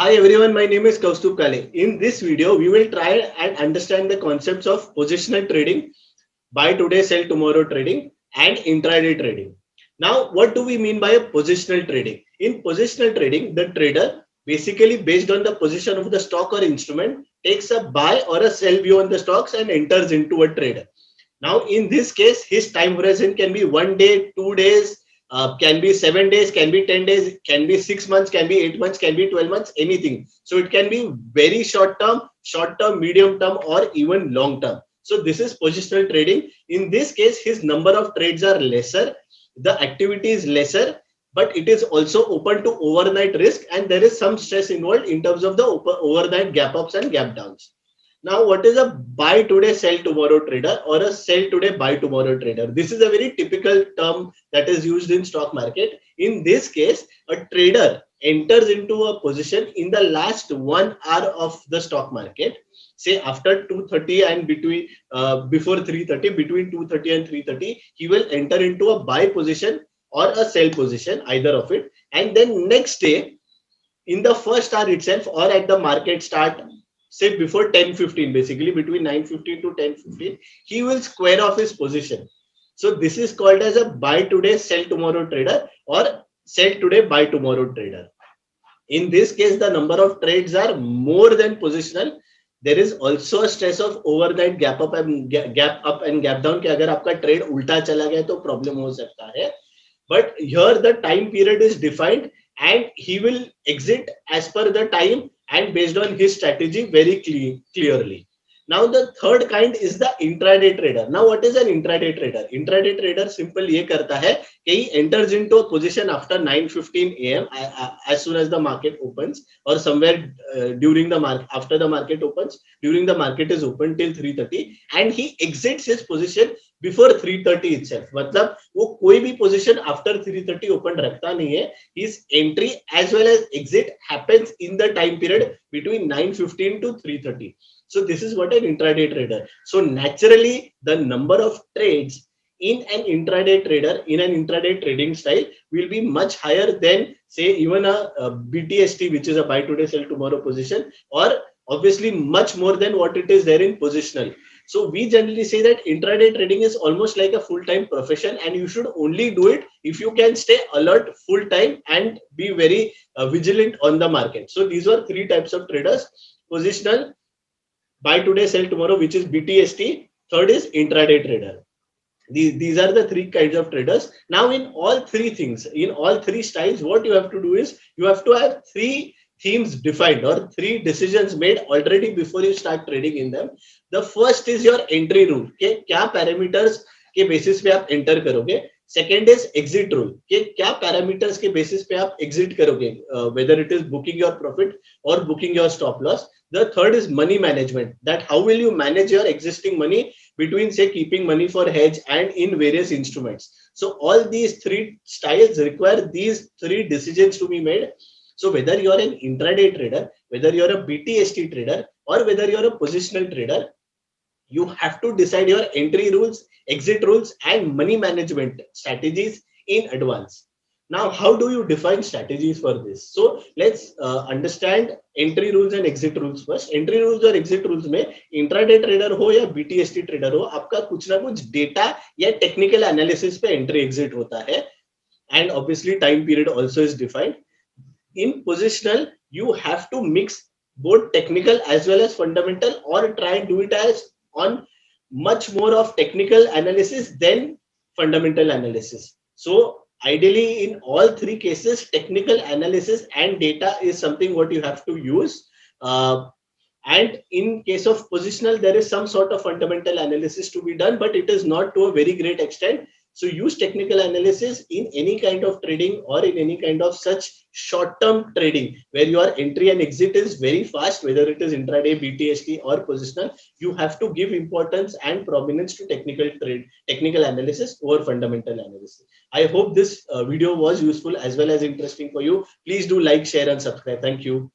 Hi everyone, my name is Kaustubh Kale. In this video, we will try and understand the concepts of positional trading, buy today, sell tomorrow trading, and intraday trading. Now, what do we mean by a positional trading? In positional trading, the trader basically based on the position of the stock or instrument takes a buy or a sell view on the stocks and enters into a trade. Now, in this case, his time horizon can be 1 day, 2 days, can be 7 days, can be 10 days, can be 6 months, can be 8 months, can be 12 months, anything. So it can be very short term, medium term, or even long term. So this is positional trading. In this case, his number of trades are lesser, the activity is lesser, but it is also open to overnight risk, and there is some stress involved in terms of the overnight gap ups and gap downs. Now, what is a buy today, sell tomorrow trader or a sell today, buy tomorrow trader? This is a very typical term that is used in stock market. In this case, a trader enters into a position in the last 1 hour of the stock market, say after 2:30 and between before 3:30, between 2:30 and 3:30, he will enter into a buy position or a sell position, either of it, and then next day in the first hour itself or at the market start, say before 10:15, basically between 9:15 to 10:15, he will square off his position. So this is called as a buy today, sell tomorrow trader or sell today, buy tomorrow trader. In this case, the number of trades are more than positional. There is also a stress of overnight gap down कि अगर आपका trade उल्टा चला गया तो problem हो सकता है. But here the time period is defined and he will exit as per the time and based on his strategy very clearly. Now the third kind is the intraday trader. Now what is an intraday trader? Intraday trader simple ये करता है कि he enters into a position after 9:15 a.m. As soon as the market opens or somewhere during the market, after the market opens, during the market is open till 3:30, and he exits his position before 3:30 itself. मतलब वो कोई भी position after 3:30 open रखता नहीं है. His entry as well as exit happens in the time period between 9:15 to 3:30. So this is what an intraday trader. So naturally, the number of trades in an intraday trader, in an intraday trading style, will be much higher than say even a BTST, which is a buy today, sell tomorrow position, or obviously much more than what it is there in positional. So we generally say that intraday trading is almost like a full-time profession, and you should only do it if you can stay alert full-time and be very vigilant on the market. So these were three types of traders: positional, buy today, sell tomorrow, which is BTST. Third is intraday trader. These are the three kinds of traders. Now, in all three things, in all three styles, what you have to do is you have to have three themes defined or three decisions made already before you start trading in them. The first is your entry rule. Okay, क्या parameters के basis पे आप enter करोगे. Second is exit rule. कि क्या parameters के basis पे आप exit करोगे, whether it is booking your profit or booking your stop loss. The third is money management. That how will you manage your existing money between say keeping money for hedge and in various instruments. So all these three styles require these three decisions to be made. So whether you're an intraday trader, whether you're a BTST trader, or whether you're a positional trader, you have to decide your entry rules, exit rules, and money management strategies in advance. Now, how do you define strategies for this? So let's understand entry rules and exit rules first. Entry rules और exit rules में intraday trader हो या BTST trader हो, आपका कुछ ना कुछ data या टेक्निकल एनालिसिस पे एंट्री एग्जिट होता है, and obviously time period also is defined. In positional, you have to mix both technical as well as fundamental, or try and do it as on much more of technical analysis than fundamental analysis. So ideally in all three cases, technical analysis and data is something what you have to use. And in case of positional, there is some sort of fundamental analysis to be done, but it is not to a very great extent. So use technical analysis in any kind of trading or in any kind of such short-term trading where your entry and exit is very fast, whether it is intraday, BTST or positional. You have to give importance and prominence to technical analysis over fundamental analysis. I hope this video was useful as well as interesting for you. Please do like, share and subscribe. Thank you.